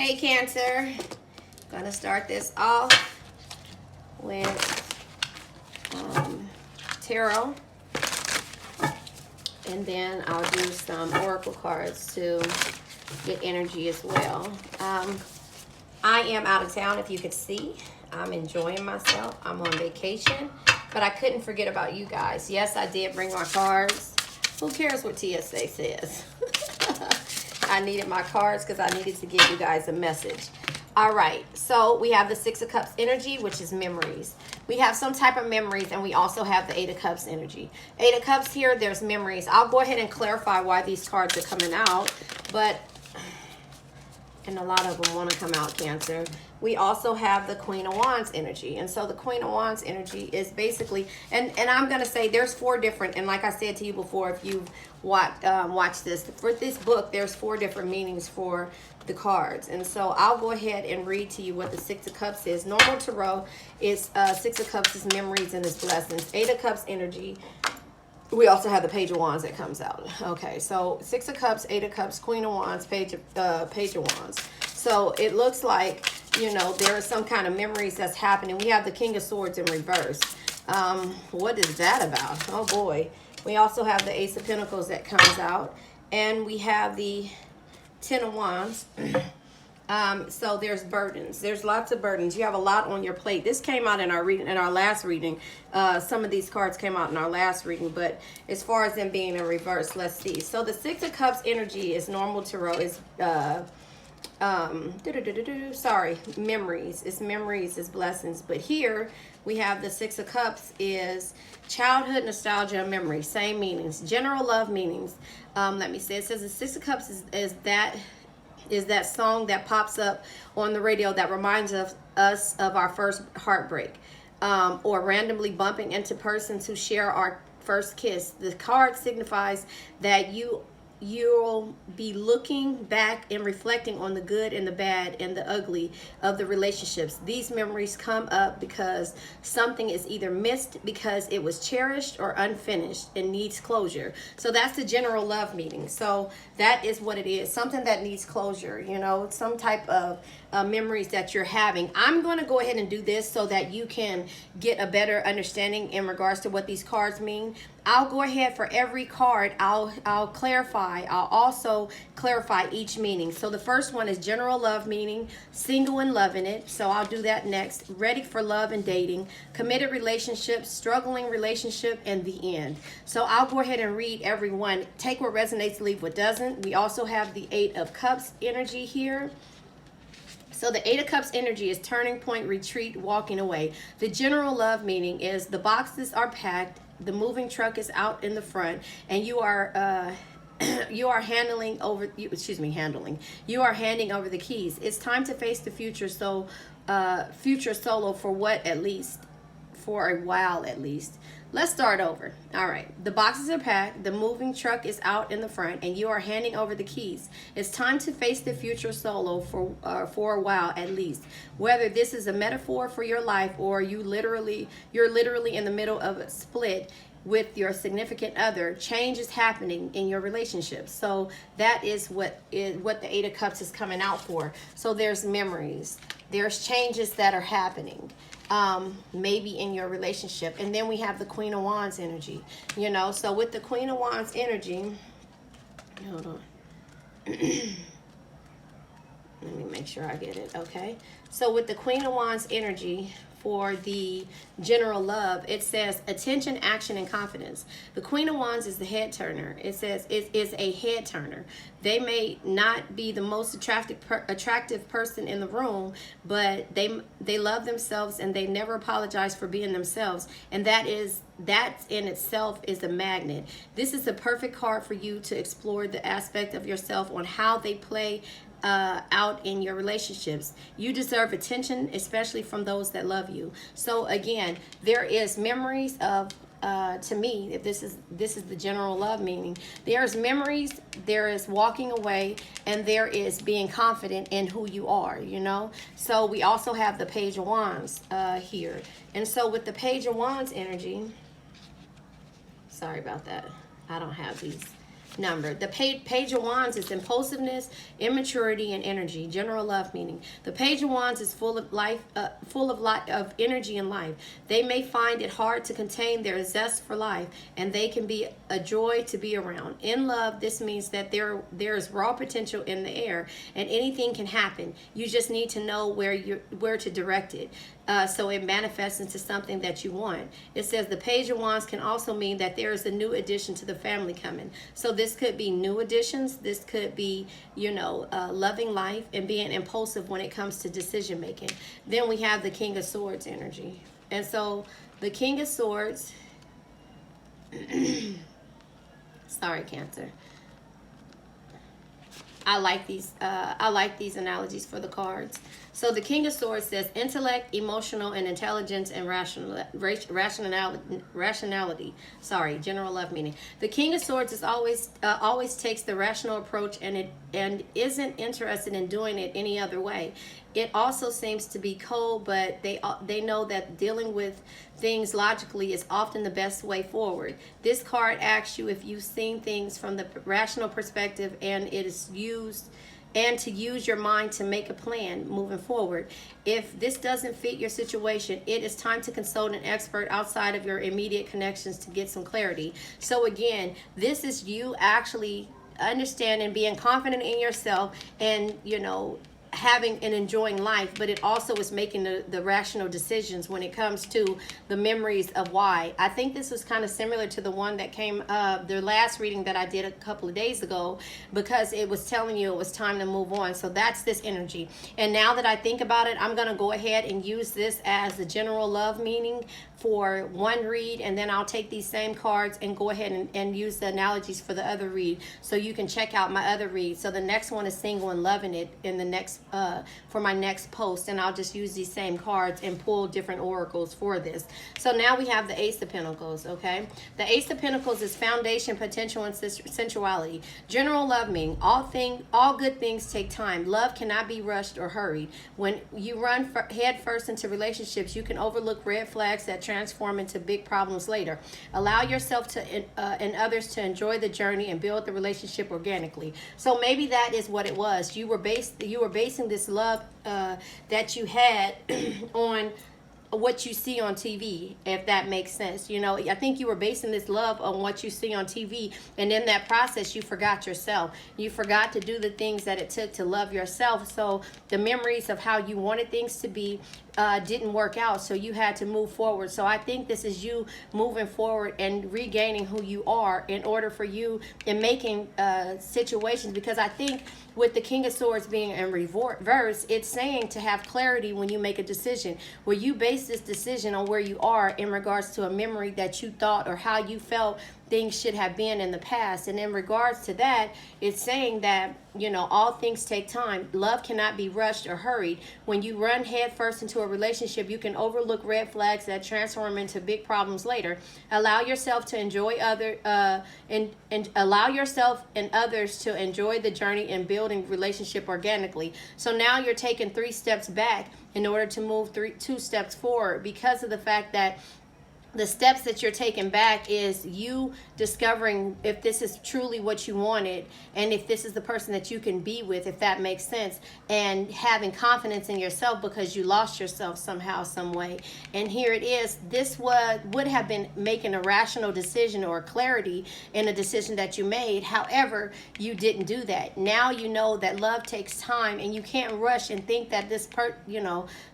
Hey Cancer, gonna start this off with tarot, and then I'll do some oracle cards to get energy as well. I am out of town, if you could see. I'm enjoying myself. I'm on vacation, but I couldn't forget about you guys. Yes, I did bring my cards. Who cares what TSA says? I needed my cards because I needed to give you guys a message. All right, so we have the Six of Cups energy, which is memories. We have some type of memories, and we also have the Eight of Cups energy. Eight of Cups here, there's memories. I'll go ahead and clarify why these cards are coming out, and a lot of them want to come out, Cancer. We also have the Queen of Wands energy. And so the Queen of Wands energy is basically, and I'm going to say there's four different, and like I said to you before, if you've watched this, for this book, there's four different meanings for the cards. And so I'll go ahead and read to you what the Six of Cups is. Normal tarot is Six of Cups is memories and is blessings. Eight of Cups energy. We also have the Page of Wands that comes out. Okay, so Six of Cups, Eight of Cups, Queen of Wands, Page of Wands. So it looks like, you know, there are some kind of memories that's happening. We have the King of Swords in reverse. What is that about? Oh boy. We also have the Ace of Pentacles that comes out. And we have the Ten of Wands. So there's burdens. There's lots of burdens. You have a lot on your plate. This came out in our reading, in our last reading. Some of these cards came out in our last reading, but as far as them being in reverse, let's see. So the Six of Cups energy is normal tarot. Is memories. It's memories, it's blessings. But here we have the Six of Cups is childhood, nostalgia, and memory. Same meanings. General love meanings. Let me see. It says the Six of Cups is that song that pops up on the radio that reminds us of our first heartbreak, or randomly bumping into persons who share our first kiss. The card signifies that you'll be looking back and reflecting on the good and the bad and the ugly of the relationships. These memories come up because something is either missed because it was cherished or unfinished and needs closure. So that's the general love meaning. So that is what it is. Something that needs closure, you know, some type of memories that you're having. I'm going to go ahead and do this so that you can get a better understanding in regards to what these cards mean. I'll go ahead for every card. I'll clarify. I'll also clarify each meaning. So the first one is general love meaning, single and loving it. So I'll do that next. Ready for love and dating, committed relationship, struggling relationship, and the end. So I'll go ahead and read every one. Take what resonates, leave what doesn't. We also have the Eight of Cups energy here. So the Eight of Cups energy is turning point, retreat, walking away. The general love meaning is the boxes are packed, the moving truck is out in the front, and you are you are handing over the keys. It's time to face the future. So future solo for a while at least. Let's start over. All right. The boxes are packed. The moving truck is out in the front, and you are handing over the keys. It's time to face the future solo for a while at least. Whether this is a metaphor for your life or you're literally in the middle of a split with your significant other, change is happening in your relationship. So that is what the Eight of Cups is coming out for. So there's memories. There's changes that are happening. Maybe in your relationship. And then we have the Queen of Wands energy, you know. So with the Queen of Wands energy, hold on. Let me make sure I get it. Okay. So with the Queen of Wands energy, for the general love, it says attention, action, and confidence. The Queen of Wands is the head turner. It says it is a head turner. They may not be the most attractive person in the room, but they love themselves and they never apologize for being themselves. And that in itself is a magnet. This is the perfect card for you to explore the aspect of yourself on how they play out in your relationships. You deserve attention, especially from those that love you. So again, there is memories of to me, if this is the general love meaning, there's memories, there is walking away, and there is being confident in who you are, you know. So we also have the Page of Wands here. And so with the Page of Wands energy, sorry about that, I don't have these number. The page of wands is impulsiveness, immaturity, and energy. General love meaning. The page of wands is full of life, of energy and life. They may find it hard to contain their zest for life, and they can be a joy to be around. In love, this means that there is raw potential in the air, and anything can happen. You just need to know where to direct it. So it manifests into something that you want. It says the page of wands can also mean that there is a new addition to the family coming. So this could be new additions. This could be, loving life and being impulsive when it comes to decision making. Then we have the King of Swords energy. And so the King of Swords, sorry, Cancer. I like these analogies for the cards. So the King of Swords says intellect, emotional, and intelligence, and rationality. Sorry, general love meaning. The King of Swords is always takes the rational approach and isn't interested in doing it any other way. It also seems to be cold, but they know that dealing with things logically is often the best way forward. This card asks you if you've seen things from the rational perspective and it is used and to use your mind to make a plan moving forward. If this doesn't fit your situation, it is time to consult an expert outside of your immediate connections to get some clarity. So again, this is you actually understanding, being confident in yourself, and having and enjoying life, but it also is making the rational decisions when it comes to the memories of why. I think this was kind of similar to the one that came the last reading that I did a couple of days ago, because it was telling you it was time to move on. So that's this energy. And now that I think about it, I'm going to go ahead and use this as the general love meaning for one read, and then I'll take these same cards and go ahead and use the analogies for the other read, so you can check out my other read. So the next one is single and loving it in the next for my next post, and I'll just use these same cards and pull different oracles for this. So now we have the Ace of Pentacles. Okay, the Ace of Pentacles is foundation, potential, and sensuality. General love meaning all good things take time. Love cannot be rushed or hurried. When you run head first into relationships, you can overlook red flags that transform into big problems later. Allow yourself to and others to enjoy the journey and build the relationship organically. So maybe that is what it was. You were basing this love that you had on what you see on TV, if that makes sense. I think you were basing this love on what you see on TV, and in that process you forgot yourself. You forgot to do the things that it took to love yourself. So the memories of how you wanted things to be didn't work out, so you had to move forward. So I think this is you moving forward and regaining who you are in order for you in making situations, because I think with the King of Swords being in reverse, it's saying to have clarity when you make a decision, where you base this decision on where you are in regards to a memory that you thought or how you felt things should have been in the past. And in regards to that, it's saying that all things take time. Love cannot be rushed or hurried. When you run head first into a relationship, you can overlook red flags that transform into big problems later. Allow yourself to enjoy and allow yourself and others to enjoy the journey and building relationship organically. So now you're taking 3 steps back in order to move 2 steps forward, because of the fact that the steps that you're taking back is you discovering if this is truly what you wanted, and if this is the person that you can be with, if that makes sense, and having confidence in yourself because you lost yourself somehow, some way. And here it is. This would have been making a rational decision or clarity in a decision that you made. However, you didn't do that. Now you know that love takes time, and you can't rush and think that this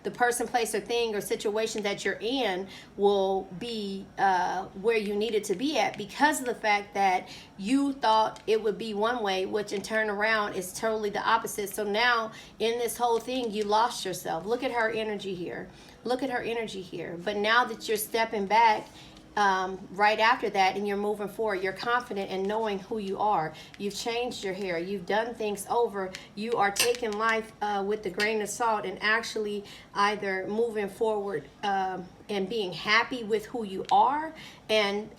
the person, place, or thing or situation that you're in will be where you needed to be at, because of the fact that you thought it would be one way, which in turn around is totally the opposite. So now in this whole thing, you lost yourself. Look at her energy here. Look at her energy here. But now that you're stepping back, right after that, and you're moving forward, you're confident in knowing who you are. You've changed your hair, you've done things over, you are taking life with a grain of salt, and actually either moving forward and being happy with who you are, and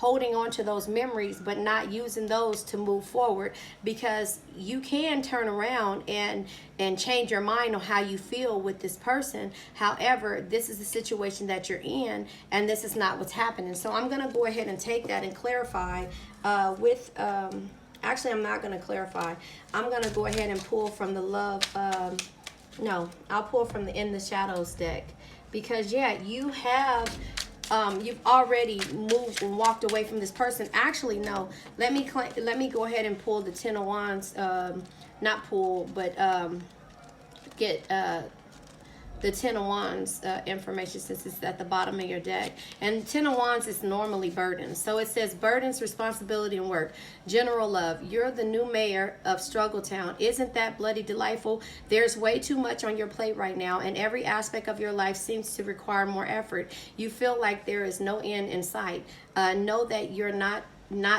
holding on to those memories, but not using those to move forward, because you can turn around and change your mind on how you feel with this person. However, this is the situation that you're in, and this is not what's happening. So I'm going to go ahead and take that and clarify with actually, I'm not going to clarify. I'm going to go ahead and pull from the love no, I'll pull from the In the Shadows deck, because yeah, you have you've already moved and walked away from this person. Actually, no, let me go ahead and pull the Ten of Wands, not pull, but get the Ten of Wands information, since it's at the bottom of your deck. And Ten of Wands is normally burdens. So it says burdens, responsibility, and work. General love. You're the new mayor of Struggle Town. Isn't that bloody delightful? There's way too much on your plate right now, and every aspect of your life seems to require more effort. You feel like there is no end in sight. Know that you're not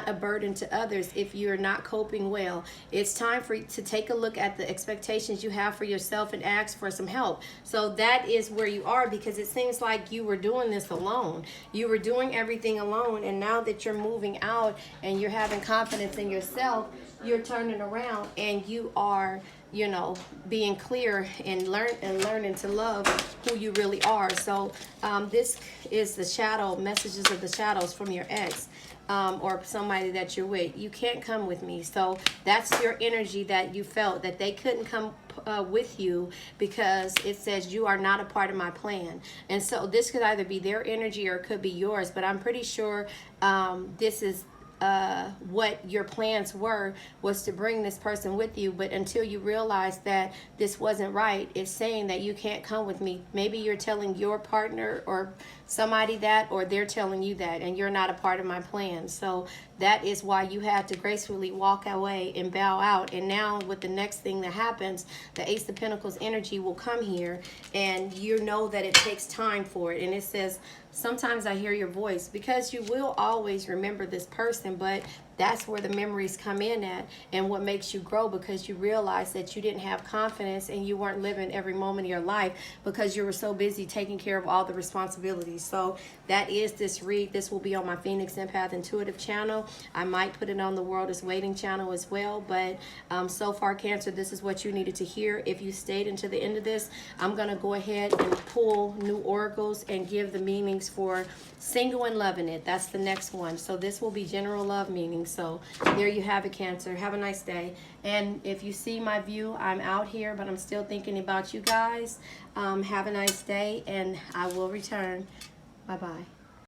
a burden to others if you're not coping well. It's time for you to take a look at the expectations you have for yourself and ask for some help. So that is where you are, because it seems like you were doing this alone. You were doing everything alone, and now that you're moving out and you're having confidence in yourself, you're turning around and you are, you know, being clear and learning to love who you really are. So this is the shadow messages of the shadows from your ex. Or somebody that you're with. You can't come with me. So that's your energy that you felt, that they couldn't come with you because it says you are not a part of my plan. And so this could either be their energy or it could be yours, but I'm pretty sure this is what your plans was to bring this person with you. But until you realize that this wasn't right, it's saying that you can't come with me. Maybe you're telling your partner or somebody that, or they're telling you that, and you're not a part of my plan. So that is why you had to gracefully walk away and bow out. And now with the next thing that happens, the Ace of Pentacles energy will come here, and you know that it takes time for it. And it says, sometimes I hear your voice, because you will always remember this person, but that's where the memories come in at, and what makes you grow, because you realize that you didn't have confidence and you weren't living every moment of your life because you were so busy taking care of all the responsibilities. So that is this read. This will be on my Phoenix Empath Intuitive channel. I might put it on the World is Waiting channel as well, but so far, Cancer, this is what you needed to hear. If you stayed into the end of this, I'm going to go ahead and pull new oracles and give the meanings for single and loving it. That's the next one. So this will be general love meaning. So there you have it, Cancer. Have a nice day. And if you see my view, I'm out here, but I'm still thinking about you guys. Have a nice day, and I will return. Bye-bye.